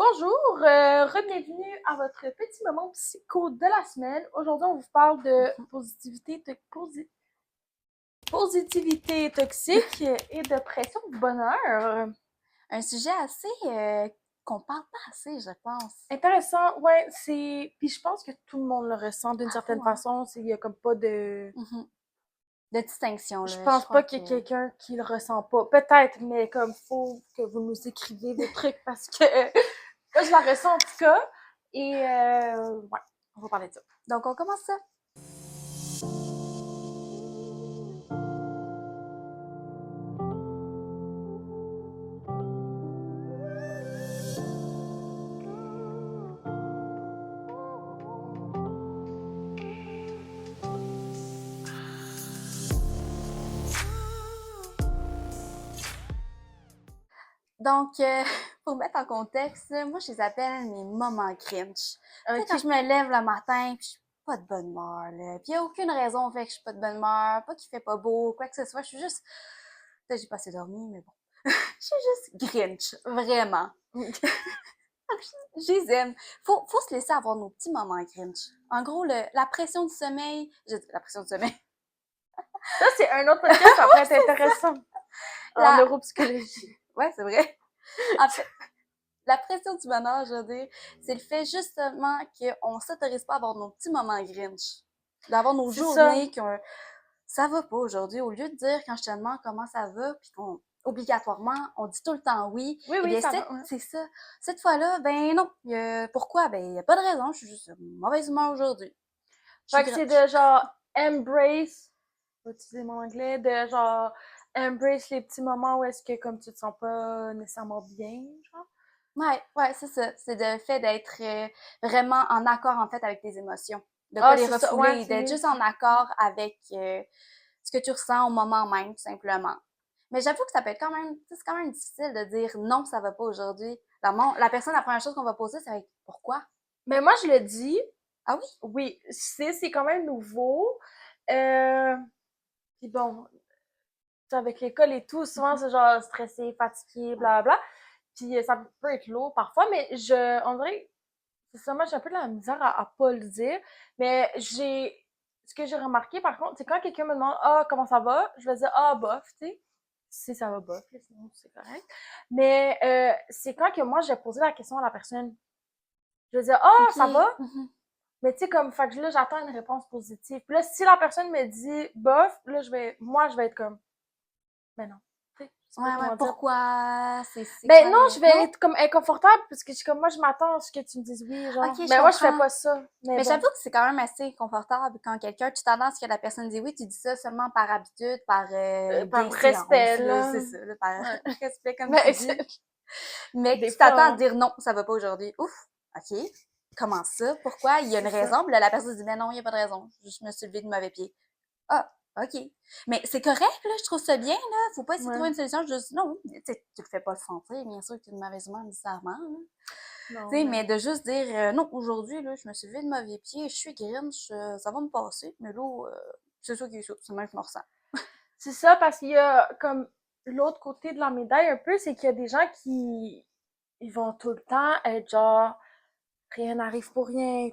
Bonjour, bienvenue à votre petit moment psycho de la semaine. Aujourd'hui, on vous parle de positivité toxique et de pression de bonheur. Un sujet assez qu'on parle pas assez, je pense. Intéressant, ouais, c'est... Puis je pense que tout le monde le ressent d'une certaine Bravo, hein? façon. Il y a comme pas de... Mhm. De distinction, Je là. Je pense pas crois qu'il que. y ait quelqu'un qui le ressent pas. Peut-être, mais comme faut que vous nous écriviez vos trucs parce que moi, je la ressens en tout cas. Et ouais, on va parler de ça. Donc, on commence ça. Donc, pour mettre en contexte, moi, je les appelle mes moments cringe. Tu sais, quand Ok. je me lève le matin, puis je suis pas de bonne humeur, là. Puis il y a aucune raison fait que je suis pas de bonne humeur, pas qu'il fait pas beau, quoi que ce soit. Je suis juste. Peut-être que j'ai pas assez dormi, mais bon. Je suis juste grinch, vraiment. Je les aime. Faut se laisser avoir nos petits moments cringe. En gros, la pression du sommeil. Je dis la pression du sommeil. Ça, c'est un autre podcast, ça pourrait être intéressant en La. neuropsychologie. Ouais, c'est vrai. En fait, la pression du bonheur, je veux dire, c'est le fait justement qu'on s'autorise pas à avoir nos petits moments grinch. D'avoir nos C'est ça. journées qu'on. Ça va pas aujourd'hui. Au lieu de dire quand je te demande comment ça va, puis qu'on obligatoirement, on dit tout le temps oui. Oui, Eh oui, bien, ça va. Ouais. c'est ça. Cette fois-là, ben non. Pourquoi? Ben, il n'y a pas de raison. Je suis juste mauvaise humeur aujourd'hui. Je suis Fait que c'est grinch. de genre embrace, je vais utiliser mon anglais, de genre embrace les petits moments où est-ce que comme tu te sens pas nécessairement bien, genre. Ouais, c'est ça. C'est le fait d'être vraiment en accord, en fait, avec tes émotions. De pas Ah, les c'est ça, ouais, refouler, c'est d'être mieux juste ça. en accord avec ce que tu ressens au moment même, tout simplement. Mais j'avoue que ça peut être quand même, c'est quand même difficile de dire non, ça va pas aujourd'hui. La personne, la première chose qu'on va poser, c'est pourquoi? Mais moi, je le dis, Ah oui? oui, c'est quand même nouveau. Euh, Puis bon, avec l'école et tout, souvent Mhm. c'est genre stressé, fatigué, Ouais. bla bla. Puis ça peut être lourd parfois, mais on dirait, c'est ça, moi j'ai un peu de la misère à pas le dire. Mais ce que j'ai remarqué par contre, c'est quand quelqu'un me demande, ah, comment ça va? Je vais dire, ah, bof, tu sais. Si ça va bof, là, sinon c'est correct. Mais c'est quand que moi j'ai posé la question à la personne. Je vais dire, ah, OK. ça va? Mhm. Mais tu sais, comme, fait que là, j'attends une réponse positive. Puis là, si la personne me dit bof, là, moi, je vais être comme, mais non. Tu sais, je sais pas Ouais, comment dire. pourquoi? C'est Ben quoi non, le. je Non? vais être comme inconfortable parce que je suis comme, moi, je m'attends à ce que tu me dises oui, genre. OK, je Mais moi, je fais comprends. pas ça. Mais Mais j'avoue bon. que c'est quand même assez confortable quand quelqu'un, tu t'attends à ce que la personne dise oui, tu dis ça seulement par habitude, par Par bienséance, respect, là, là. c'est ça, là, par Ouais. respect, comme tu Mais dis. Mais des tu t'attends à fois, dire non, ça va pas aujourd'hui. Ouf, OK. Comment ça? Pourquoi? Il y a une c'est ça. raison. Puis là, la personne dit, mais non, il n'y a pas de raison. Je me suis levée de mauvais pied. Ah, OK. Mais c'est correct, là, je trouve ça bien, là. Faut pas essayer de trouver Ouais. une solution. Je dis non, tu sais, tu le fais pas le sentir, bien sûr que tu es de mauvaise humeur nécessairement, là. Tu Non, sais, mais mais de juste dire non, aujourd'hui, là, je me suis levée de mauvais pied, je suis grinch, ça va me passer, mais là, c'est ça qui est ça, c'est même que je me ressens. c'est ça parce qu'il y a comme l'autre côté de la médaille un peu, c'est qu'il y a des gens qui ils vont tout le temps être genre rien n'arrive pour rien,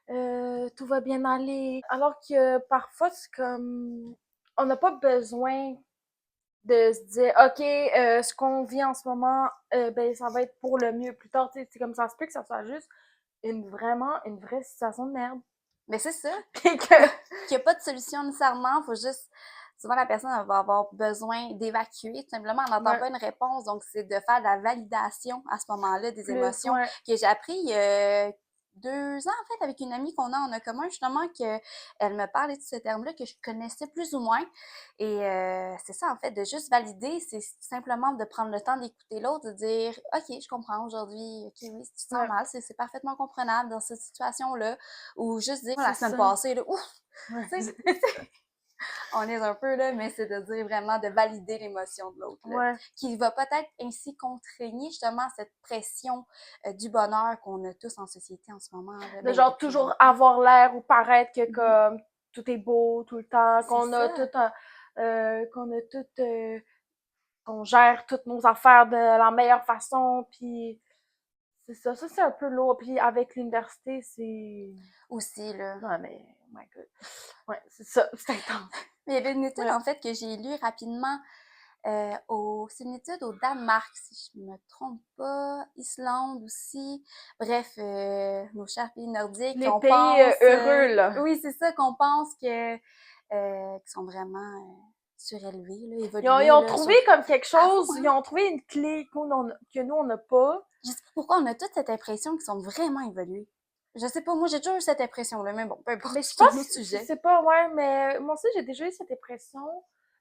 Mhm. tout va bien aller. Alors que parfois, c'est comme, on n'a pas besoin de se dire, OK, ce qu'on vit en ce moment, ben, ça va être pour le mieux plus tard. Tu sais, c'est comme ça se peut que ça soit juste vraiment une vraie situation de merde. Mais c'est ça, Puis que, qu'il n'y a pas de solution nécessairement, faut juste. Souvent, la personne elle va avoir besoin d'évacuer, tout simplement, on n'entend ouais, pas une réponse, donc c'est de faire de la validation à ce moment-là des plus, émotions ouais, que j'ai appris il y a 2 ans, en fait, avec une amie qu'on a en commun, justement, qu'elle me parlait de ce terme-là que je connaissais plus ou moins. Et c'est ça, en fait, de juste valider, c'est simplement de prendre le temps d'écouter l'autre, de dire, OK, je comprends aujourd'hui, OK, oui, si tu te sens ouais, mal, c'est parfaitement comprenable dans cette situation-là. Ou juste dire, la c'est semaine ça. passée, là, ouf, Ouais, tu sais, on est un peu là, mais c'est de dire vraiment de valider l'émotion de l'autre, là, ouais. qui va peut-être ainsi contraigner justement cette pression du bonheur qu'on a tous en société en ce moment, là, De ben, genre depuis toujours longtemps. avoir l'air ou paraître que Mhm. comme tout est beau tout le temps, C'est ça. qu'on a tout, qu'on gère toutes nos affaires de la meilleure façon, puis c'est ça. Ça, c'est un peu lourd. Puis avec l'université, c'est... Aussi, là. Non, mais, oh my God. Ouais, c'est ça. C'est intense. Mais il y avait une étude, Ouais. en fait, que j'ai lue rapidement. C'est une étude au Danemark, si je me trompe pas, Islande aussi. Bref, nos chers pays nordiques, Les on pays pense, heureux, là. oui, c'est ça, qu'on pense qu'ils sont vraiment surélevés, là, Ils évolués, ont là, trouvé sur... comme quelque Bravo, chose, hein? ils ont trouvé une clé que nous, on n'a pas. Je sais pas pourquoi on a toute cette impression qu'ils sont vraiment évolués. Je sais pas, moi j'ai toujours eu cette impression-là, mais bon, peu importe, Mais je c'est un autre pense, je sujet. sais pas, ouais, mais moi aussi, j'ai déjà eu cette impression.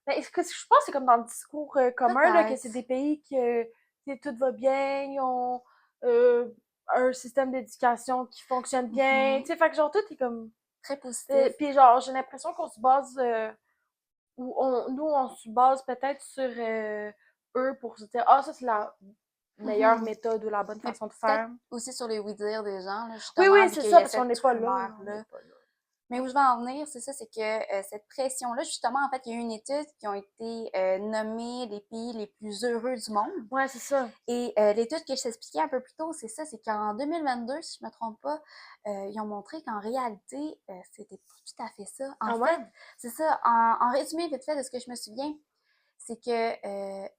Mais est-ce que je pense que c'est comme dans le discours commun, là, que c'est Peut-être. des pays que tu sais, tout va bien, ils ont euh, un système d'éducation qui fonctionne bien, Mhm. tu sais, fait que genre tout est comme... Très positif. puis genre, j'ai l'impression qu'on se base, nous, on se base peut-être sur eux pour se dire, ah, ça, c'est la meilleure Mhm. méthode ou la bonne Mais façon de peut-être faire. aussi sur les oui-dire des gens, là, Oui, justement, oui, vu c'est qu'il y ça, a parce qu'on cette n'est pas là, là, on n'est rumeur-là. pas là. Mais où je vais en venir, c'est ça, c'est que cette pression-là, justement, en fait, il y a eu une étude qui ont été nommés les pays les plus heureux du monde. Ouais, c'est ça. Et l'étude que je t'expliquais un peu plus tôt, c'est ça, c'est qu'en 2022, si je me trompe pas, ils ont montré qu'en réalité, c'était pas tout à fait ça. En Ah fait, ouais? c'est ça, en résumé vite fait de ce que je me souviens, c'est que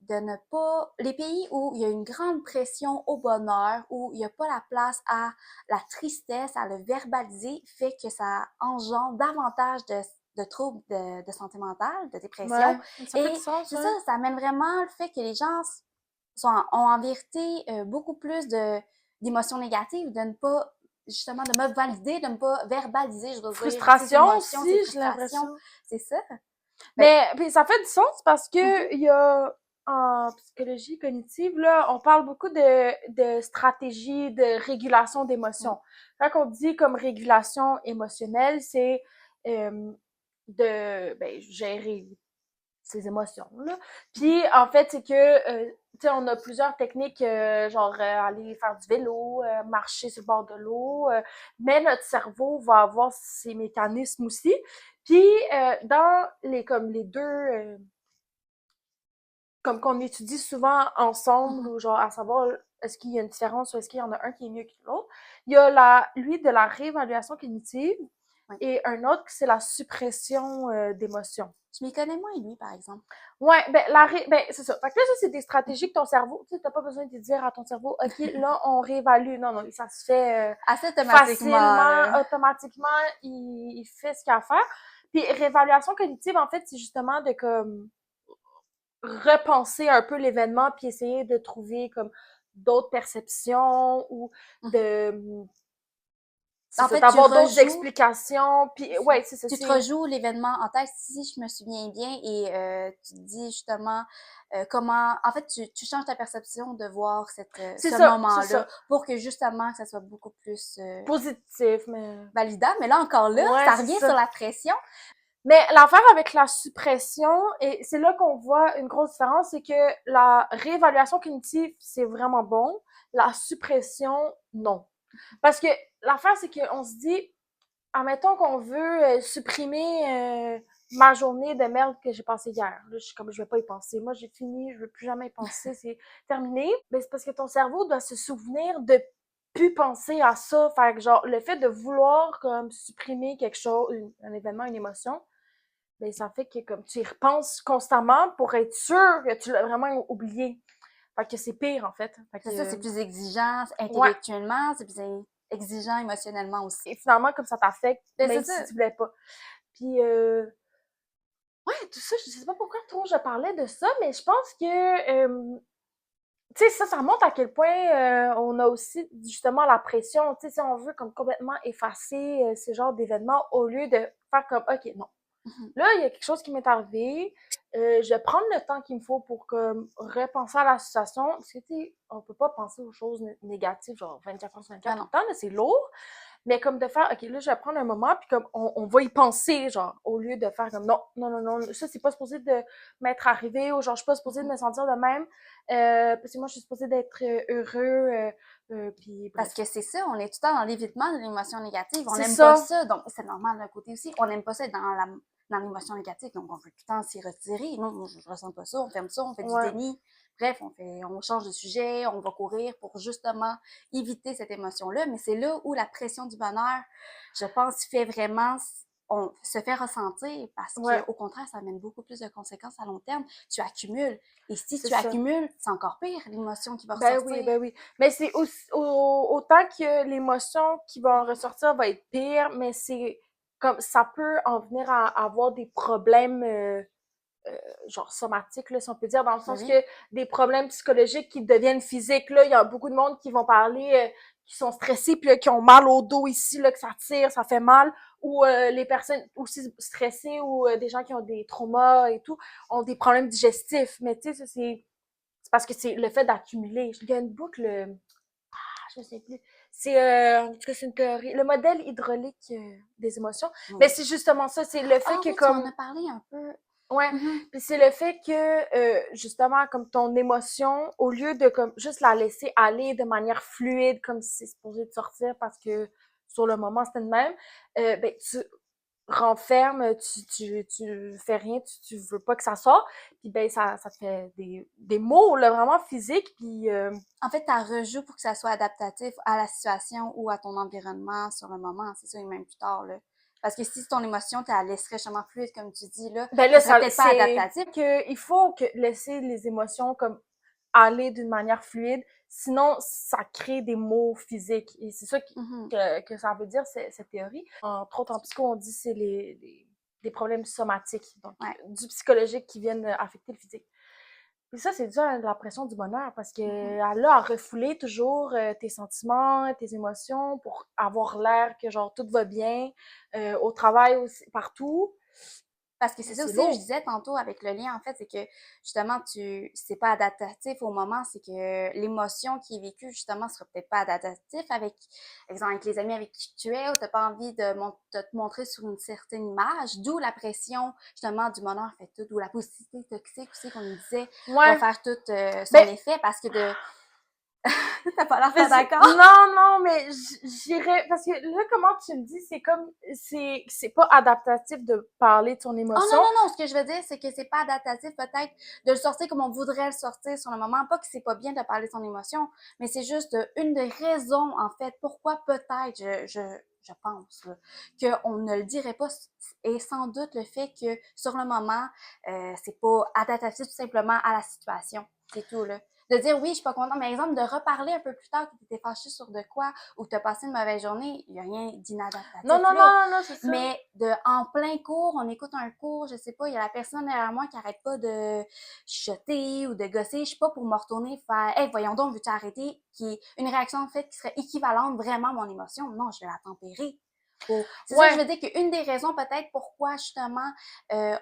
de ne pas... Les pays où il y a une grande pression au bonheur, où il n'y a pas la place à la tristesse, à le verbaliser, fait que ça engendre davantage de troubles de santé mentale, de dépression. Ouais, ça fait du Et sens, c'est ça, ouais. ça amène vraiment le fait que les gens ont en vérité beaucoup plus d'émotions négatives, de ne pas, justement, de me valider, de ne pas verbaliser, je dois dire, ses Frustration émotions, ses aussi, j'ai frustrations. l'impression. C'est ça. Ben, Mais puis ça fait du sens parce mhm, que il y a en psychologie cognitive là, on parle beaucoup de stratégies de régulation mhm, d'émotions. Quand on dit comme régulation émotionnelle, c'est de gérer ses émotions là. mhm. Puis en fait, c'est que tu sais, on a plusieurs techniques, genre aller faire du vélo, marcher sur le bord de l'eau, mais notre cerveau va avoir ses mécanismes aussi. Puis dans comme les deux, comme qu'on étudie souvent ensemble, Mhm. ou genre à savoir est-ce qu'il y a une différence ou est-ce qu'il y en a un qui est mieux que l'autre, il y a lui de la réévaluation cognitive Oui. et un autre c'est la suppression d'émotions. Je m'y connais moins, lui, par exemple. Ouais, ben, c'est ça. Fait que là, ça, c'est des stratégies que ton cerveau, tu sais, t'as pas besoin de dire à ton cerveau, OK, là, on réévalue. Non, non, ça se fait Assez automatiquement, facilement, là. automatiquement, il fait ce qu'il a à faire. Puis, réévaluation cognitive, en fait, c'est justement de, comme, repenser un peu l'événement puis essayer de trouver, comme, d'autres perceptions ou Mhm. de, c'est En ça, fait, tu d'avoir d'autres rejoues, explications. Puis, c'est ça. ouais, c'est ça, Tu te c'est, rejoues l'événement en tête, si je me souviens bien, et tu te dis justement comment... En fait, tu changes ta perception de voir c'est ce ça, c'est moment-là ça. pour que justement, que ça soit beaucoup plus Positif, mais, validant. Mais là, encore là, ouais, ça c'est revient sur ça. la pression. Mais l'affaire avec la suppression, et c'est là qu'on voit une grosse différence, c'est que la réévaluation cognitive, c'est vraiment bon. La suppression, non. Parce que l'affaire, c'est qu'on se dit, admettons qu'on veut supprimer ma journée de merde que j'ai passée hier. Là, je suis comme, je vais pas y penser. Moi, j'ai fini, je veux plus jamais y penser, c'est terminé. Mais c'est parce que ton cerveau doit se souvenir de plus penser à ça. Fait que genre, le fait de vouloir comme supprimer quelque chose, un événement, une émotion, ben ça fait que comme tu y repenses constamment pour être sûr que tu l'as vraiment oublié. Fait que c'est pire en fait. Fait C'est ça, que c'est plus exigeant ouais. intellectuellement, c'est plus exigeant émotionnellement aussi. Et finalement comme ça t'affecte Ben, c'est même ça. si tu voulais pas. Puis ouais, tout ça, je sais pas pourquoi trop je parlais de ça, mais je pense que tu sais ça montre à quel point on a aussi justement la pression, tu sais si on veut comme complètement effacer ce genre d'événements au lieu de faire comme OK, non. Mhm. Là, il y a quelque chose qui m'est arrivé. Je vais prendre le temps qu'il me faut pour comme repenser à la situation. Parce que, tu sais, on peut pas penser aux choses négatives, genre 24 heures sur Ah 24 tout non. le temps, là, c'est lourd. Mais comme de faire, OK, là, je vais prendre un moment, puis comme on va y penser, genre, au lieu de faire comme non, non, non, non, ça, c'est pas supposé de m'être arrivé, ou genre, je suis pas supposée de Mhm. me sentir de même, parce que moi, je suis supposée d'être heureux, puis Parce bref. que c'est ça, on est tout le temps dans l'évitement de l'émotion négative. On C'est n'aime pas ça. ça, donc c'est normal d'un côté aussi. On n'aime pas ça être dans l'émotion négative, donc on veut tout le temps s'y retirer. Non, je ressens pas ça, on ferme ça, on fait du Ouais. déni. Bref, on change de sujet, on va courir pour justement éviter cette émotion-là. Mais c'est là où la pression du bonheur, je pense, fait vraiment, on se fait ressentir parce Ouais, qu'au contraire, ça amène beaucoup plus de conséquences à long terme. Tu accumules. Et si c'est tu ça. accumules, c'est encore pire, l'émotion qui va Ben oui, ressortir. ben oui. Mais c'est autant que l'émotion qui va en ressortir va être pire, mais c'est comme ça peut en venir à avoir des problèmes genre somatiques, là, si on peut dire, dans le Ben sens que oui. des problèmes psychologiques qui deviennent physiques. Là, il y a beaucoup de monde qui vont parler, qui sont stressés, puis là, qui ont mal au dos ici, là, que ça tire, ça fait mal, ou les personnes aussi stressées, ou des gens qui ont des traumas et tout, ont des problèmes digestifs. Mais tu sais, ça, c'est parce que c'est le fait d'accumuler. Il y a une boucle, je ne sais plus. C'est, en tout cas, c'est une théorie. Le modèle hydraulique des émotions. Mais Oui. c'est justement ça, c'est le fait Ah que oui, tu m'en comme as parlé un peu. ouais, Mhm. puis c'est le fait que justement comme ton émotion, au lieu de comme juste la laisser aller de manière fluide comme si c'est supposé de sortir parce que sur le moment c'était de même, ben tu renfermes, tu fais rien, tu veux pas que ça sorte, puis ben ça te fait des maux là vraiment physiques, puis En fait, tu rejoues pour que ça soit adaptatif à la situation ou à ton environnement sur le moment. C'est ça, et même plus tard, là. Parce que si ton émotion, tu la laisserais justement fluide, comme tu dis, là, ben là ça serait ça peut-être pas c'est adaptatif. que il faut que laisser les émotions comme aller d'une manière fluide, sinon ça crée des maux physiques. Et c'est ça Mhm. que ça veut dire, cette théorie. Entre autres, en psycho, on dit que c'est des problèmes somatiques, donc Ouais. du psychologique qui viennent affecter le physique. Et ça, c'est dû à la pression du bonheur parce que Mhm. elle a à refouler toujours tes sentiments, tes émotions pour avoir l'air que genre tout va bien, au travail aussi, partout. Parce que c'est ça C'est aussi, je lourd. disais tantôt avec le lien, en fait, c'est que justement, c'est pas adaptatif au moment, c'est que l'émotion qui est vécue, justement, sera peut-être pas adaptatif avec, exemple, avec les amis avec qui tu es, ou t'as pas envie de te montrer sur une certaine image, d'où la pression, justement, du bonheur fait tout, ou la positivité toxique aussi, qu'on nous disait, va Ouais. faire tout son Ben, effet, parce que t'as pas l'air mais pas d'accord? non, non, mais j'irais parce que là, comment tu me dis, c'est comme c'est pas adaptatif de parler de son Oh non, émotion. non, non, ce que je veux dire, c'est que c'est pas adaptatif peut-être de le sortir comme on voudrait le sortir sur le moment. Pas que c'est pas bien de parler de son émotion, mais c'est juste une des raisons, en fait, pourquoi peut-être, je pense, qu'on ne le dirait pas, et sans doute le fait que sur le moment, c'est pas adaptatif tout simplement à la situation. C'est tout, là. De dire oui, je suis pas contente, mais exemple, de reparler un peu plus tard que tu étais fâché sur de quoi ou que tu as passé une mauvaise journée, il n'y a rien Non, d'inadaptatif non, non, là. non, non, c'est ça. Mais en plein cours, on écoute un cours, je sais pas, il y a la personne derrière moi qui arrête pas de chuchoter ou de gosser, je sais pas, pour me retourner faire, hey, voyons donc, veux-tu arrêter? Qui est une réaction, en fait, qui serait équivalente vraiment à mon émotion. Non, je vais la tempérer. C'est ça que je Ouais. veux dire, qu'une des raisons peut-être pourquoi justement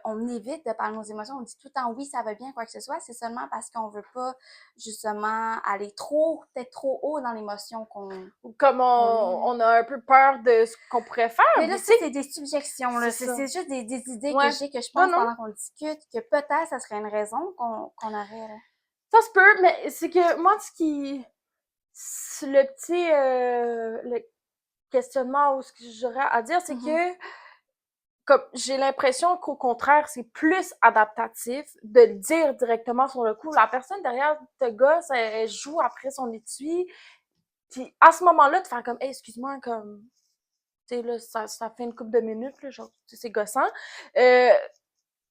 on évite de parler de nos émotions, on dit tout le temps oui, ça va bien, quoi que ce soit, c'est seulement parce qu'on veut pas justement aller peut-être trop haut dans l'émotion Comme qu'on est, là. on a un peu peur de ce qu'on pourrait faire, Mais là, tu ça, sais, c'est des subjections, là. c'est C'est ça. c'est juste des idées que Ouais. j'ai, que je Non, pense non. pendant qu'on discute, que peut-être ça serait une raison qu'on aurait, là. Ça se peut, mais c'est que moi, le petit le questionnement ou ce que j'aurais à dire, c'est Mhm. que comme j'ai l'impression qu'au contraire, c'est plus adaptatif de le dire directement sur le coup. La personne derrière te gosse, elle joue après son étui. Puis à ce moment-là, de faire comme hey, excuse-moi, comme tu sais, là, ça fait une couple de minutes, là, genre, tu sais, c'est gossant. Euh,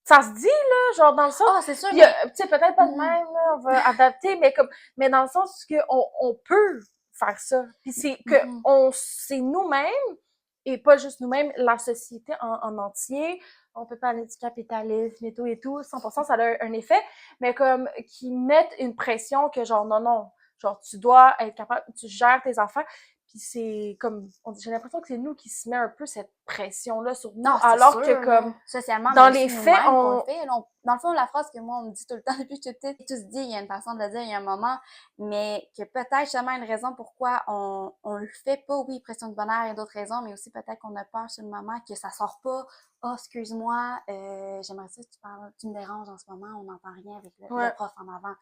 ça se dit, là, genre, dans le sens, Ah, c'est sûr, puis, mais... tu sais, peut-être pas de même, Mhm. là, on va adapter, mais dans le sens que on peut faire ça. Puis c'est que Mhm. c'est nous-mêmes, et pas juste nous-mêmes, la société en entier. On peut parler du capitalisme et tout, 100%, ça a un effet, mais comme, qui mettent une pression que genre, non, non, genre, tu dois être capable, tu gères tes enfants, puis c'est comme, j'ai l'impression que c'est nous qui se met un peu cette pression-là sur nous, Non, c'est alors sûr, que là. comme, Socialement, mais dans les aussi faits, nous-mêmes qu'on le fait. Là, dans le fond, la phrase que moi, on me dit tout le temps depuis que je suis petite, tout se dit, il y a une façon de le dire, il y a un moment, mais que peut-être justement une raison pourquoi on le fait pas, oui, pression de bonheur, il y a d'autres raisons, mais aussi peut-être qu'on a peur sur le moment, que ça sort pas. Oh, excuse-moi, j'aimerais ça que tu parles, tu me déranges en ce moment, on n'entend rien avec le ouais. prof en avant.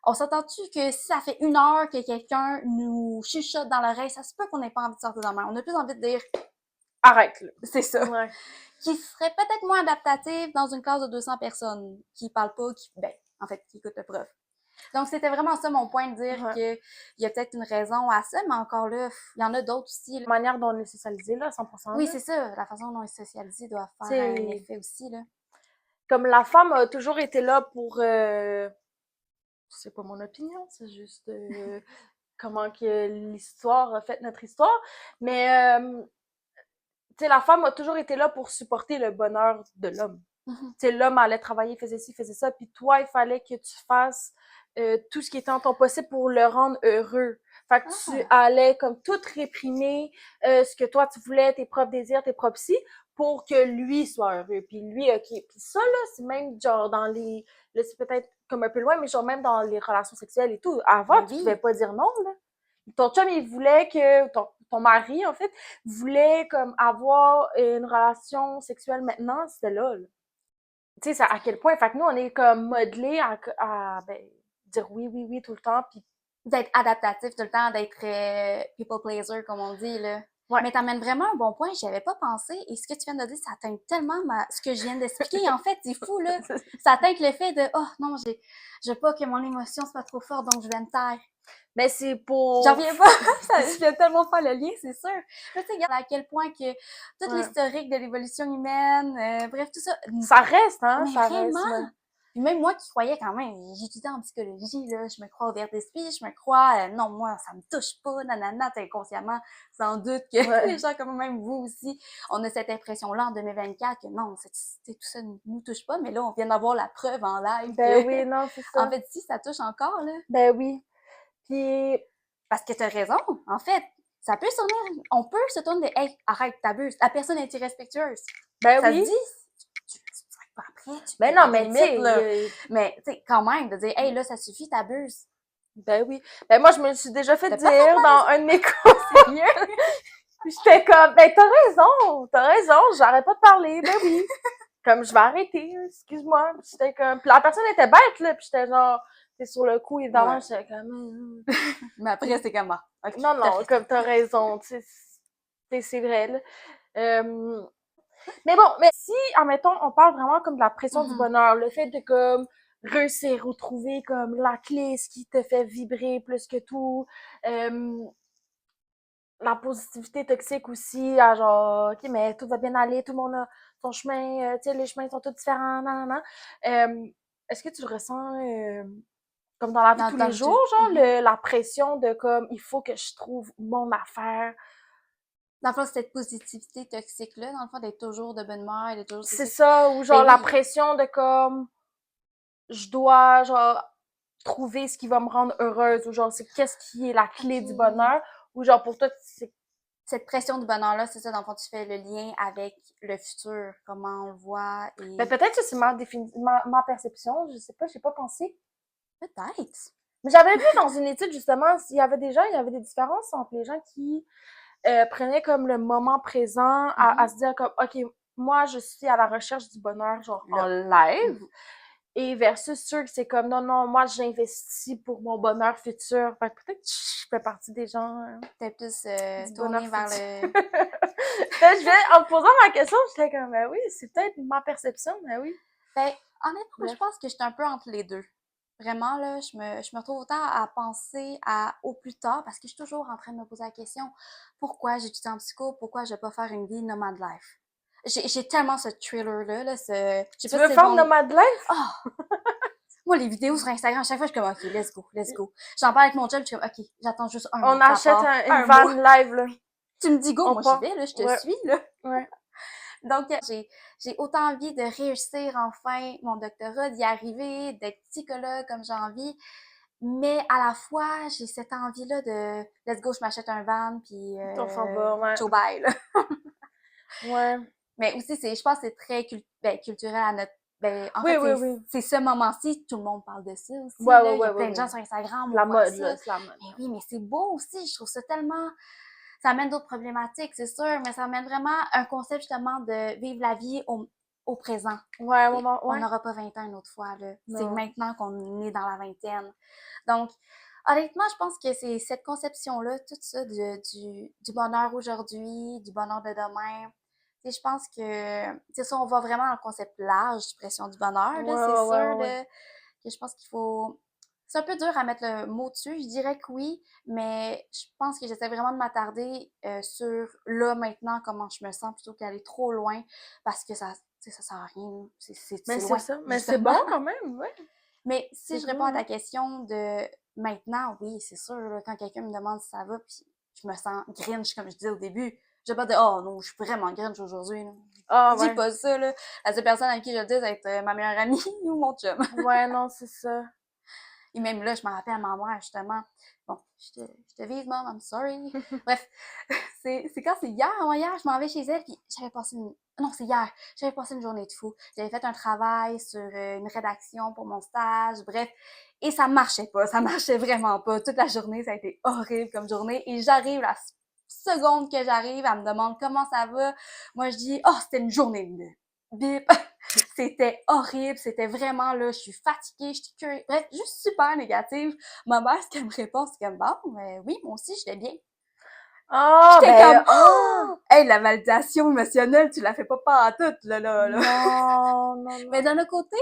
On s'entend-tu que si ça fait 1 heure que quelqu'un nous chuchote dans l'oreille, ça se peut qu'on n'ait pas envie de sortir de main. On a plus envie de dire, Arrête, là. c'est ça, Ouais. qui serait peut-être moins adaptatif dans une classe de 200 personnes qui parlent pas, en fait, qui écoutent le prof. Donc, c'était vraiment ça mon point, de dire Ouais. qu'il y a peut-être une raison à ça, mais encore là, il y en a d'autres aussi, là. La manière dont on est socialisé, là, 100%, Oui, là. c'est ça, la façon dont on est socialisé doit faire un C'est effet aussi, là. comme la femme a toujours été là pour, c'est pas mon opinion, c'est juste comment que l'histoire a fait notre histoire, mais tu sais, la femme a toujours été là pour supporter le bonheur de l'homme. Mhm. Tu sais, l'homme allait travailler, faisait ci, faisait ça, puis toi, il fallait que tu fasses tout ce qui était en ton possible pour le rendre heureux. Fait que tu Ah, allais comme tout réprimer ce que toi tu voulais, tes propres désirs, tes propres si, pour que lui soit heureux. Puis lui, ok. Puis ça, là, c'est même genre dans les... Là, c'est peut-être comme un peu loin, mais genre même dans les relations sexuelles et tout. Avant, ben tu pouvais oui. pas dire non, là. Ton chum, il voulait que... Ton mari, en fait, voulait comme avoir une relation sexuelle maintenant, c'était là, là. Tu sais, ça, à quel point, fait que nous, on est comme modelés à ben, dire oui, oui, oui tout le temps, puis D'être adaptatif tout le temps, d'être people pleaser, comme on dit, là. ouais. Mais t'amènes vraiment un bon point, j'y avais pas pensé, et ce que tu viens de dire, ça atteint tellement ce que je viens d'expliquer, en fait, c'est fou, là. Ça atteint que le fait de, oh non, je veux pas que mon émotion soit trop forte, donc je vais me taire. Mais c'est J'en pour... viens pas, je viens tellement faire le lien, c'est sûr. Mais tu sais, regarde à quel point que toute Ouais. l'historique de l'évolution humaine, bref, tout ça, Ça reste, hein, mais ça reste, vraiment! ouais. Puis même moi qui croyais quand même, j'étudiais en psychologie, là, je me crois ouverte d'esprit, je me crois, non, moi, ça me touche pas, nanana, inconsciemment, sans doute que les Ouais. gens comme même vous aussi, on a cette impression-là en 2024 que non, tout ça ne nous touche pas, mais là, on vient d'avoir la preuve en live Ben que, oui, non, c'est en ça. fait, si, ça touche encore, là. Ben oui. Puis, Parce que t'as raison, en fait. Ça peut se tourner, on peut se tourner de, hey, arrête, t'abuses, la personne est irrespectueuse. ben Ça se oui. dit, tu pas après, il Ben n'y a non, pas de mais tu limite, sais, là. Mais, tu sais, quand même, de dire, hey, là, ça suffit, t'abuses. ben oui. Ben moi, je me suis déjà fait T'as parfaitement dire dans un de mes cours, sérieux. j'étais comme, ben t'as raison, j'arrête pas de parler, ben oui. Comme, je vais arrêter, excuse-moi. Puis j'étais comme, puis la personne était bête, là, puis j'étais genre, c'est sur le coup, évidemment, Ouais. j'étais comme, Mais après, c'est comment? Ok, non, t'as non, raison. comme t'as raison, tu sais, c'est vrai, là. Euh, mais bon, mais si, admettons, on parle vraiment comme de la pression du Mhm. bonheur, le fait de comme réussir ou trouver comme la clé, ce qui te fait vibrer plus que tout, euh, la positivité toxique aussi, à genre, ok, mais tout va bien aller, tout le monde a son chemin, tu sais, les chemins sont tous différents, nanana. Est-ce que tu le ressens comme dans la vie de tous Dans les la vie jours, de... genre, Mhm. la pression de comme, il faut que je trouve mon affaire. Dans le fond, cette positivité toxique-là, dans le fond, d'être toujours de bonne humeur, d'être toujours C'est ceci. ça, ou genre Ben la oui, pression de comme, je dois, genre, trouver ce qui va me rendre heureuse, ou genre, c'est qu'est-ce qui est la clé du ok. bonheur, ou genre, pour toi, c'est... Cette pression du bonheur-là, c'est ça, dans le fond, tu fais le lien avec le futur, comment on le voit, Ben, et peut-être que c'est ma perception, je sais pas, j'ai pas pensé. peut-être. Mais j'avais vu dans une étude, justement, il y avait des différences entre les gens qui prenaient comme le moment présent à Mhm. se dire comme, OK, moi, je suis à la recherche du bonheur, genre, en Là. live, Mhm. et versus ceux que c'est comme, non, non, moi, j'investis pour mon bonheur futur. Fait que peut-être que je fais partie des gens T'es plus du bonheur tourné vers futur. le... Là, en me posant ma question, j'étais comme, ben oui, c'est peut-être ma perception, mais oui. Ben, honnêtement, moi, je Bref. pense que j'étais un peu entre les deux. Vraiment, là, je me retrouve autant à penser à au plus tard, parce que je suis toujours en train de me poser la question, pourquoi j'étudie en psycho, pourquoi je vais pas faire une vie nomade life? J'ai tellement ce thriller-là, là, je sais Tu pas si veux c'est le faire bon... Nomad Life? Ah! Moi, les vidéos sur Instagram, à chaque fois, je suis comme, OK, let's go, let's go. J'en parle avec mon chum, je suis comme, OK, j'attends juste un On mois, ça achète part, une un van mois. live, là. Tu me dis go, On moi j'y part. vais, là, je te Ouais, suis, là. ouais. Donc, j'ai autant envie de réussir enfin mon doctorat, d'y arriver, d'être psychologue comme j'ai envie, mais à la fois, j'ai cette envie-là de let's go, je m'achète un van, puis On s'en va, ouais. ciao bye, là. Ouais. Mais aussi, je pense que c'est très culturel à notre. Ben, en Oui, fait, oui, oui. c'est ce moment-ci, tout le monde parle de ça aussi, Ouais, ouais, là. Il y ouais, a ouais, plein de gens ouais. sur Instagram, C'est on la voit mode, ça. là, c'est la mode. Mais oui, mais c'est beau aussi, je trouve ça tellement ça amène d'autres problématiques, c'est sûr, mais ça amène vraiment un concept justement de vivre la vie au présent. Ouais, un Et moment, on ouais. n'aura pas 20 ans une autre fois, là. C'est Non. maintenant qu'on est dans la vingtaine. Donc, honnêtement, je pense que c'est cette conception-là, tout ça du bonheur aujourd'hui, du bonheur de demain. Tu sais, je pense que, c'est ça, on va vraiment dans le concept large, pression du bonheur, Ouais, là, c'est ouais, ouais, sûr, ouais, ouais. là, que je pense qu'il faut C'est un peu dur à mettre le mot dessus. Je dirais que oui, mais je pense que j'essaie vraiment de m'attarder sur là, maintenant, comment je me sens, plutôt qu'aller trop loin, parce que ça, tu sais, ça sert à rien. Mais C'est c'est loin, ça. Mais c'est justement. bon quand même, ouais. Mais si C'est je réponds à cool, ta hein. question de maintenant, oui, c'est sûr, là, quand quelqu'un me demande si ça va, puis je me sens grinch, comme je disais au début, je vais pas dire, oh non, je suis vraiment grinch aujourd'hui, là. Ah Je dis ouais. pas ça, là. La seule personne à qui je le dis, ça va être ma meilleure amie ou mon chum. Ouais, non, c'est ça. Et même là, je me rappelle à ma mère, justement. Bon, je te vise, mom, I'm sorry. Bref, c'est quand c'est hier, moi, hier, je m'en vais chez elle, puis j'avais passé une... Non, c'est hier. J'avais passé une journée de fou. J'avais fait un travail sur une rédaction pour mon stage, bref. Et ça marchait pas, ça marchait vraiment pas. Toute la journée, ça a été horrible comme journée. Et j'arrive, la seconde que j'arrive, elle me demande comment ça va. Moi, je dis, oh, c'était une journée de bip. C'était horrible, c'était vraiment là, je suis fatiguée, je suis curieuse. Bref, juste super négative. Ma mère, ce qu'elle me répond, c'est comme bon, oui, moi aussi, j'étais bien. Ah, J'étais ben, comme ah! oh! Hey, la validation émotionnelle, tu la fais pas en toute, là. Non, non, Mais non. d'un autre côté,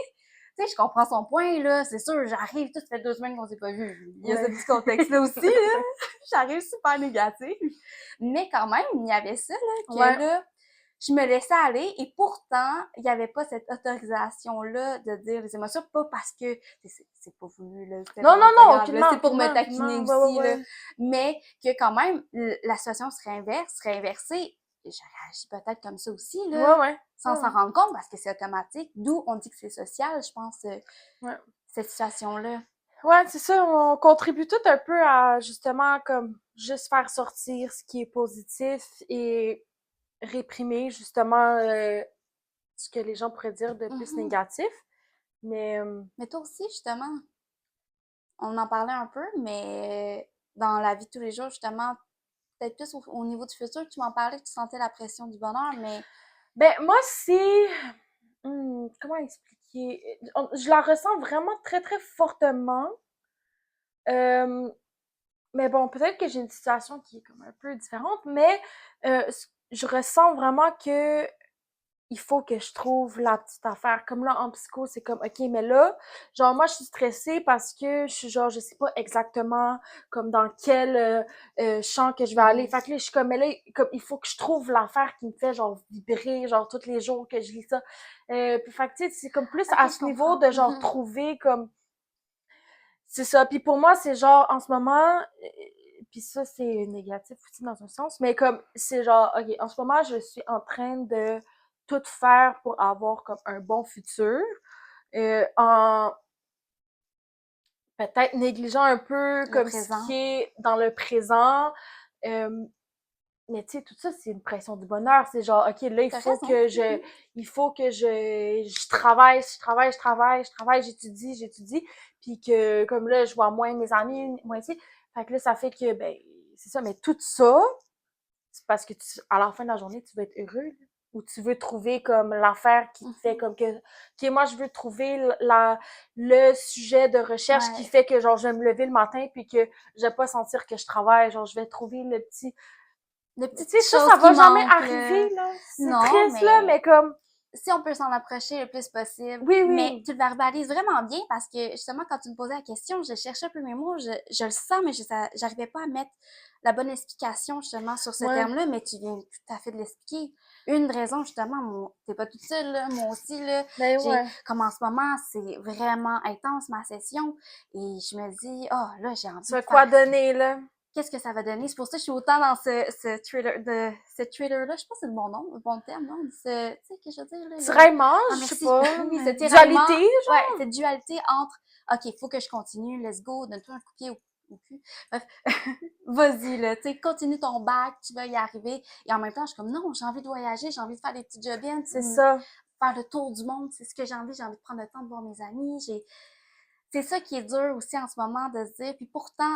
tu sais, je comprends son point, là. C'est sûr, j'arrive, tout fait 2 semaines qu'on s'est pas vu. Il y a ce petit contexte-là aussi, là. J'arrive super négative. Mais quand même, il y avait ça, là, que Ouais. là, je me laissais aller et pourtant, il n'y avait pas cette autorisation-là de dire les émotions, pas parce que c'est pas voulu, là, c'était Non, non, vraiment pas non, grave, là, aucunement, c'est pour me aucunement, taquiner aucunement. Ouais, ouais, aussi, là, ouais. mais que quand même, la situation serait inversée, je réagis peut-être comme ça aussi, Ouais, là, ouais. sans Ouais, s'en ouais. rendre compte parce que c'est automatique, d'où on dit que c'est social, je pense, Ouais. cette situation-là. Ouais, c'est ça, on contribue tout un peu à justement comme juste faire sortir ce qui est positif et réprimer justement ce que les gens pourraient dire de plus Mhm. négatif. Mais Mais toi aussi, justement, on en parlait un peu, mais dans la vie de tous les jours, justement, peut-être plus au niveau du futur, tu m'en parlais que tu sentais la pression du bonheur, mais ben moi c'est comment expliquer? Je la ressens vraiment très très fortement. Euh, mais bon, peut-être que j'ai une situation qui est comme un peu différente, mais je ressens vraiment que il faut que je trouve la petite affaire. Comme là, en psycho, c'est comme, OK, mais là, genre, moi, je suis stressée parce que je suis genre, je sais pas exactement comme dans quel champ que je vais aller. mhm. Fait que là, je suis comme, mais là, comme, il faut que je trouve l'affaire qui me fait, genre, vibrer, genre, tous les jours que je lis ça. Puis, fait que, tu sais, c'est comme plus Ok, à je ce niveau comprends. de, genre, Mhm. trouver comme, c'est ça. Puis pour moi, c'est genre, en ce moment, puis ça, c'est négatif aussi dans un sens, mais comme, c'est genre, OK, en ce moment, je suis en train de tout faire pour avoir comme un bon futur, en peut-être négligeant un peu Le comme ce qui présent. est dans le présent. Euh, mais tu sais, tout ça, c'est une pression du bonheur. C'est genre, OK, là, T'as raison. Mhm. il faut que je travaille, je travaille, j'étudie. Puis que, comme là, je vois moins mes amis, moins ici. Fait que là, ça fait que, ben, c'est ça. Mais tout ça, c'est parce que à la fin de la journée, tu veux être heureux, là. Ou tu veux trouver comme l'affaire qui te fait Mhm. comme que moi, je veux trouver le sujet de recherche qui Ouais. fait que, genre, je vais me lever le matin puis que je vais pas sentir que je travaille. Genre, je vais trouver le petit, Les tu petites sais, ça choses qui va jamais manquent, là. arriver, là. C'est Non, triste, là, mais mais comme, si on peut s'en approcher le plus possible. oui, Mais oui. tu le verbalises vraiment bien parce que justement, quand tu me posais la question, je cherchais un peu mes mots, je le sens, mais j'arrivais pas à mettre la bonne explication justement sur ce Ouais. terme-là, mais tu viens tout à fait de l'expliquer. Une raison, justement, t'es pas toute seule, là, moi aussi, là, Ben j'ai, ouais. comme en ce moment, c'est vraiment intense ma session, et je me dis, oh, là, j'ai envie Ça de a quoi faire donner, là? qu'est-ce que ça va donner. C'est pour ça que je suis autant dans ce thriller-là. Je sais pas si c'est le bon nom, le bon terme, non? Tu sais, que je veux dire, là, Tiraillement, ah, je sais merci. pas, Oui, ce mais tiraillement. dualité, Ouais, genre? cette dualité entre, OK, faut que je continue, let's go, donne-toi un coup de pied au cul. Bref, vas-y, là, tu sais, continue ton bac, tu vas y arriver. Et en même temps, je suis comme, non, j'ai envie de voyager, j'ai envie de faire des petits job-ins, C'est ça. faire le tour du monde, c'est ce que j'ai envie de prendre le temps de voir mes amis, c'est ça qui est dur aussi en ce moment de se dire. Puis pourtant,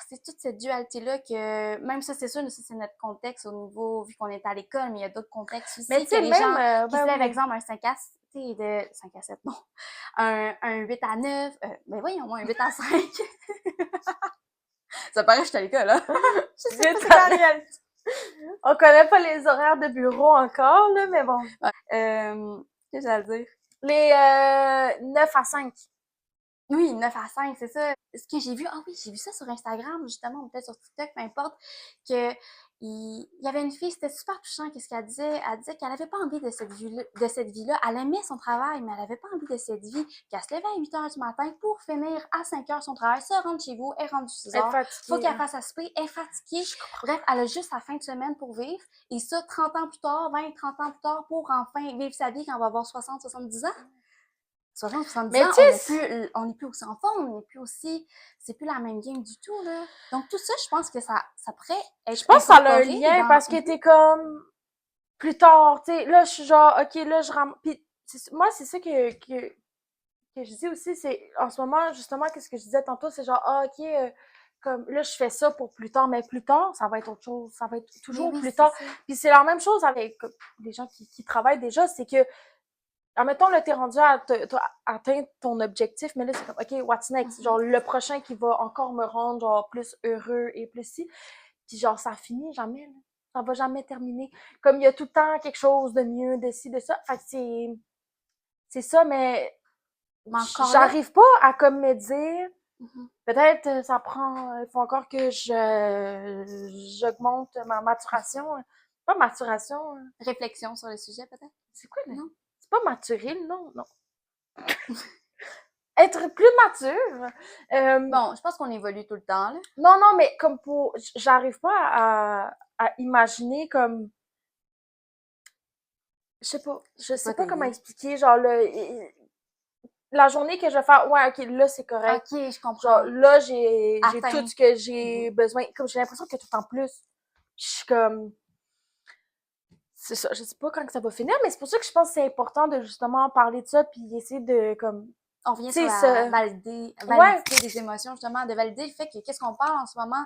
c'est toute cette dualité-là que, même ça, c'est sûr, ça, c'est notre contexte au niveau, vu qu'on est à l'école, mais il y a d'autres contextes Mais tu aussi, que sais, les même, gens qui se ben lèvent, oui. exemple, un 5 à, tu sais, de 5 à 7 non, un 8 à 9 ben voyons, moi, un 8 à 5 ça paraît que je suis à l'école, là. Je sais pas Vite, c'est quoi la réalité. on connaît pas les horaires de bureau encore, là, mais bon. Ouais. Qu'est-ce que j'allais dire? Les 9 à 5. Oui, 9 à 5 c'est ça. ce que j'ai vu, ah oui, j'ai vu ça sur Instagram, justement, ou peut-être sur TikTok, peu importe, que il y avait une fille, c'était super touchant, qu'est-ce qu'elle disait? Elle disait qu'elle avait pas envie de cette vie-là. Elle aimait son travail, mais elle avait pas envie de cette vie. Qu'elle se levait à 8 heures du matin pour finir à 5 heures son travail, se rendre chez vous, elle est rendue 6 Être heures. Faut fatiguée. qu'elle fasse à souper, elle est fatiguée. Je comprends. Bref, elle a juste la fin de semaine pour vivre. Et ça, 30 ans plus tard, 20, 30 ans plus tard, pour enfin vivre sa vie quand elle va avoir 60, 70 ans. 60, 70 Mais ans, tu sais, on n'est plus aussi en forme, on n'est plus aussi, c'est plus la même game du tout, là. Donc, tout ça, je pense que ça pourrait je être pense que ça a un incorporé lien dans, parce que t'es comme plus tard, tu sais, là, je suis genre, ok, là, je ram... Puis, moi, c'est ça que je dis aussi, c'est, en ce moment, justement, qu'est-ce que je disais tantôt, c'est genre, ah, ok, comme, là, je fais ça pour plus tard, mais plus tard, ça va être autre chose, ça va être mais toujours oui, plus c'est tard. ça. Puis c'est la même chose avec des gens qui travaillent déjà, c'est que, admettons, là, t'es rendu à atteindre ton objectif, mais là, c'est comme, ok, what's next? Mhm. Genre, le prochain qui va encore me rendre, genre, plus heureux et plus si. Puis genre, ça finit jamais, là. Ça va jamais terminer. Comme il y a tout le temps quelque chose de mieux, de ci, de ça. Fait que c'est ça, mais Mais encore là, j'arrive pas à comme me dire, mhm, peut-être ça prend, il faut encore que j'augmente ma maturation. Pas maturation, réflexion sur le sujet, peut-être? c'est quoi, là? Non? C'est pas maturer, non, non. Être plus mature. Bon, je pense qu'on évolue tout le temps, là. Non, non, mais comme pour, j'arrive pas à imaginer comme, je Je peux sais pas pas comment t'aider. expliquer, genre, la journée que je vais faire, ouais, ok, là, c'est correct. Ok, je Genre, comprends. là, j'ai tout Atteint. ce que Mhm. j'ai besoin. Comme j'ai l'impression qu'il y a tout en plus. Je suis comme, c'est ça, je sais pas quand que ça va finir, mais c'est pour ça que je pense que c'est important de justement parler de ça puis essayer de, comme, On revient sur tu sais, la ça, ouais, validité des émotions, justement, de valider le fait que qu'est-ce qu'on parle en ce moment,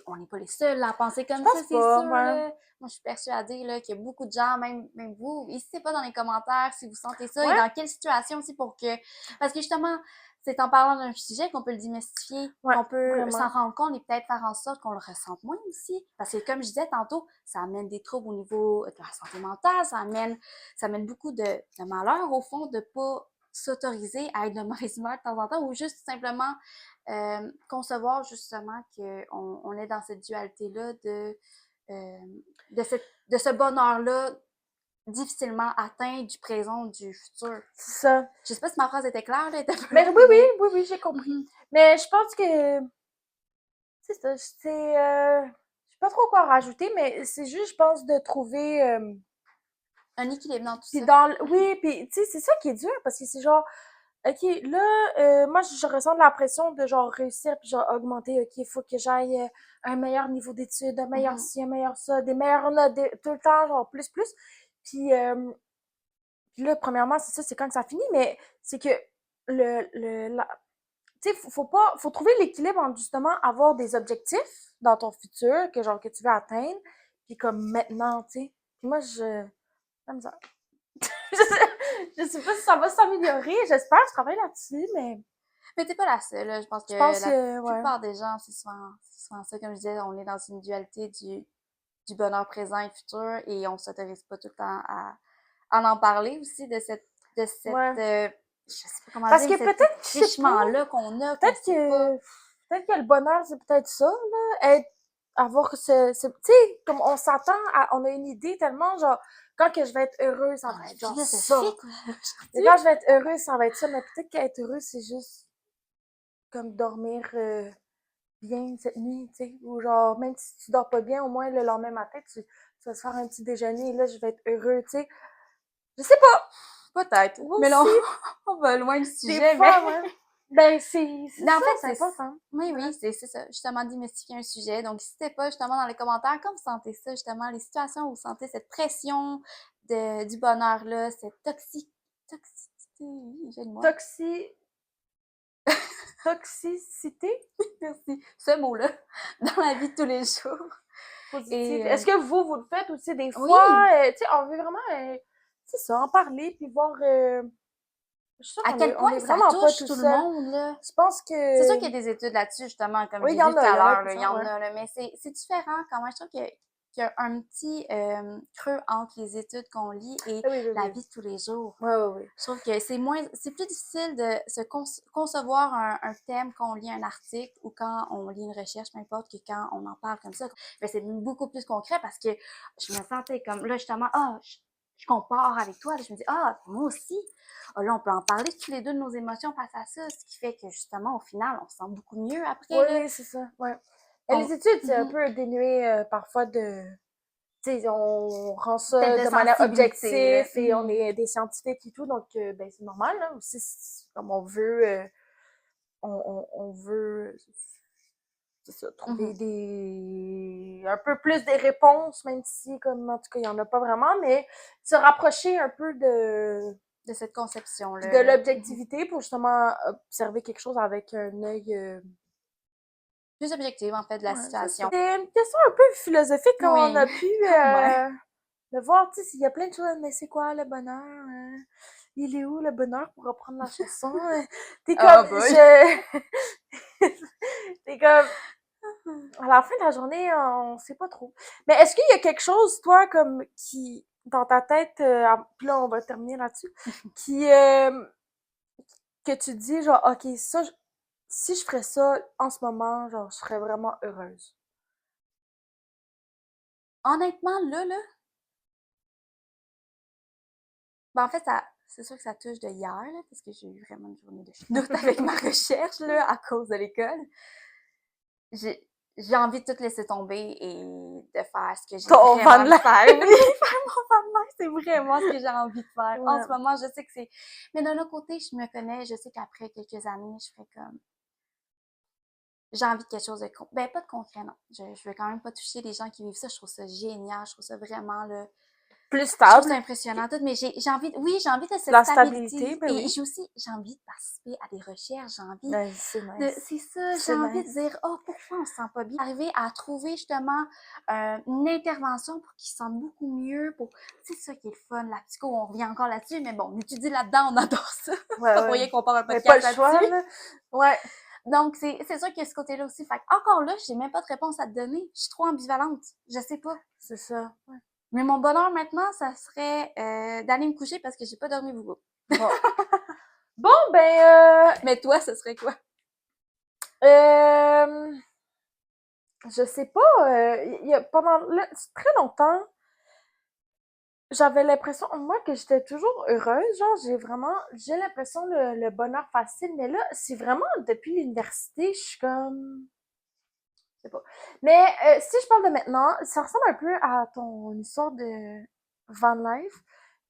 on n'est pas les seuls à penser je comme ça, pense c'est pas, sûr, ouais. là. Moi, je suis persuadée, là, qu'il y a beaucoup de gens, même vous, n'hésitez pas dans les commentaires si vous sentez ça et Ouais, dans quelle situation aussi pour que, parce que justement, c'est en parlant d'un sujet qu'on peut le démystifier, ouais, qu'on peut s'en vraiment. rendre compte et peut-être faire en sorte qu'on le ressente moins aussi. Parce que comme je disais tantôt, ça amène des troubles au niveau de la santé mentale, ça amène beaucoup de malheur au fond de pas s'autoriser à être de mauvaise humeur de temps en temps ou juste simplement concevoir justement qu'on on est dans cette dualité-là euh, de ce bonheur-là difficilement atteint du présent, du futur. C'est ça. Je sais pas si ma phrase était claire, là, elle était un peu Mais longue, oui, oui, mais oui, oui, j'ai compris. mhm, Mais je pense que, c'est ça, je sais pas trop quoi rajouter, mais c'est juste, je pense, de trouver, un équilibre dans tout puis ça. oui, puis tu sais, c'est ça qui est dur, parce que c'est genre, OK, là, moi, je ressens de la pression de, genre, réussir puis genre, augmenter. OK, il faut que j'aille un meilleur niveau d'études, un meilleur Mhm, ci, un meilleur ça, des meilleures notes, tout le temps, genre, plus, plus. Puis, puis là, premièrement, c'est ça, c'est quand que ça finit, mais c'est que tu sais, faut trouver l'équilibre entre justement avoir des objectifs dans ton futur que, genre, que tu veux atteindre, puis comme maintenant, tu sais. Puis moi, comme ça. Je sais pas si ça va s'améliorer, j'espère, je travaille là-dessus, mais mais t'es pas la seule, là. Je pense je que pense la que, ouais. plupart des gens, c'est souvent ça. Comme je disais, on est dans une dualité du bonheur présent et futur et on s'autorise pas tout le temps à en parler aussi de cette Ouais. je sais pas comment Parce dire, que mais cet peut-être, je sais pas, frichement-là qu'on sait pas. peut-être que le bonheur, c'est peut-être ça, là, avoir tu sais, comme on s'attend on a une idée tellement, genre, quand que je vais être heureuse, ça On va est être genre ça. philosophique Et aujourd'hui. quand je vais être heureuse, ça va être ça, mais peut-être qu'être heureuse, c'est juste comme dormir bien cette nuit, tu sais, ou genre, même si tu dors pas bien, au moins le lendemain matin, tu vas te faire un petit déjeuner, et là, je vais être heureux, tu sais. Je sais pas, Peut-être. moi Mais là, aussi, on va loin du des sujet, mais fois, ouais. Ben, c'est mais en ça, fait, c'est important. oui, Ouais. oui, c'est ça. Justement, démystifier un sujet. Donc, n'hésitez pas justement dans les commentaires, comme vous sentez ça, justement, les situations où vous sentez cette pression du bonheur-là, cette toxicité, j'ai le mot. Toxi... Toxicité Merci. Ce mot-là, dans la vie de tous les jours. positive. Et Est-ce que vous le faites aussi des fois? oui, Tu sais, on veut vraiment, c'est ça, en parler, puis voir... je suis sûre à quel on point est ça vraiment pas touche tout tout le seul. monde, là. Je pense C'est sûr que... qu'il y a des études là-dessus, justement, comme Oui, j'ai dit tout il à y en a l'heure, qui là, il sont, y en ouais. a, là, mais c'est différent quand même. Je trouve que qu'il y a un petit creux entre les études qu'on lit et Ah oui, oui, la oui. vie de tous les jours. Ouais, ouais, ouais. Je trouve que c'est plus difficile de se concevoir un thème quand on lit un article ou quand on lit une recherche, peu importe, que quand on en parle comme ça. Mais c'est beaucoup plus concret parce que je me sentais comme, là, justement, je compare avec toi, là, je me dis, moi aussi. Ah, là, on peut en parler tous les deux de nos émotions face à ça, ce qui fait que, justement, au final, on se sent beaucoup mieux après, Oui, là. oui, c'est ça, ouais. Et les On... études, c'est un Mhm. peu dénué parfois de... Tu sais, on rend Peut-être ça de de manière sensibilité, là. objective et on est des scientifiques et tout, donc ben, c'est normal, là, aussi, comme on veut, on veut, c'est ça, trouver Mhm. un peu plus des réponses, même si, comme, en tout cas, il y en a pas vraiment, mais se rapprocher un peu De cette conception-là, de là. Mhm. l'objectivité pour justement observer quelque chose avec un œil, Plus objective, en fait, de la ouais, c'est ça. situation. C'est une question un peu philosophique quand on Oui, a pu quand même. de voir, tu sais, s'il y a plein de choses, mais c'est quoi le bonheur? Il est où le bonheur pour reprendre la chanson? T'es comme, Ah, boy. t'es comme, à la fin de la journée, on sait pas trop. Mais est-ce qu'il y a quelque chose, toi, comme, qui, dans ta tête, puis là, on va terminer là-dessus, qui, que tu dis, genre, ok, ça, si je ferais ça en ce moment, genre, je serais vraiment heureuse. Honnêtement, là, ben, en fait, c'est sûr que ça touche de hier, là, parce que j'ai eu vraiment une journée de chenoute avec ma recherche, là, à cause de l'école. J'ai, j'ai envie de tout laisser tomber et de faire ce que j'ai Ton vraiment van envie de life. faire. Oui, faire mon van life, c'est vraiment ce que j'ai envie de faire. En Ouais. ce moment, je sais que c'est... Mais d'un autre côté, je me connais, je sais qu'après quelques années, je ferai comme... J'ai envie de quelque chose de... Ben, pas de concret, non. Je veux quand même pas toucher les gens qui vivent ça. Je trouve ça génial. Je trouve ça vraiment, là... Plus Je trouve ça stable. impressionnant tout, mais j'ai envie, oui, j'ai envie de cette La stabilité, stabilité ben et oui. j'ai envie de participer à des recherches, j'ai envie Ben, c'est nice. c'est ça, j'ai C'est envie de nice. dire, oh, pourquoi on se sent pas bien? Arriver à trouver justement une intervention pour qu'ils se sentent beaucoup mieux, c'est ça qui est le fun, la psycho, on revient encore là-dessus, mais bon, on étudie là-dedans, on adore ça. C'est Ouais, pas pour ouais. rien qu'on parle un Mais pas le podcast choix, là-dessus. là. Ouais. Donc, c'est sûr qu'il y a ce côté-là aussi. Fait encore là, j'ai même pas de réponse à te donner. Je suis trop ambivalente. Je sais pas. C'est ça. Ouais. Mais mon bonheur maintenant, ça serait d'aller me coucher parce que j'ai pas dormi beaucoup. Bon. Bon, ben, Mais toi, ce serait quoi? euh, je sais pas, il y a, pendant très longtemps, j'avais l'impression, moi, que j'étais toujours heureuse. Genre, j'ai l'impression le bonheur facile. Mais là, c'est vraiment depuis l'université, je suis comme, je sais pas. Mais si je parle de maintenant, ça ressemble un peu à ton histoire de van life.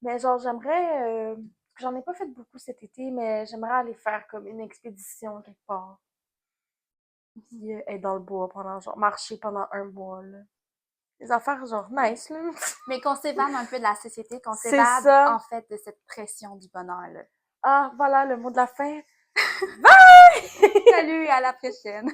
Mais genre, j'en ai pas fait beaucoup cet été, mais j'aimerais aller faire comme une expédition quelque part. Puis être dans le bois pendant, genre, marcher pendant un mois, là. Des affaires, genre, nice, là. Mais qu'on s'évade un peu de la société, qu'on C'est s'évade ça. en fait de cette pression du bonheur là. Ah, voilà le mot de la fin. Salut, à la prochaine!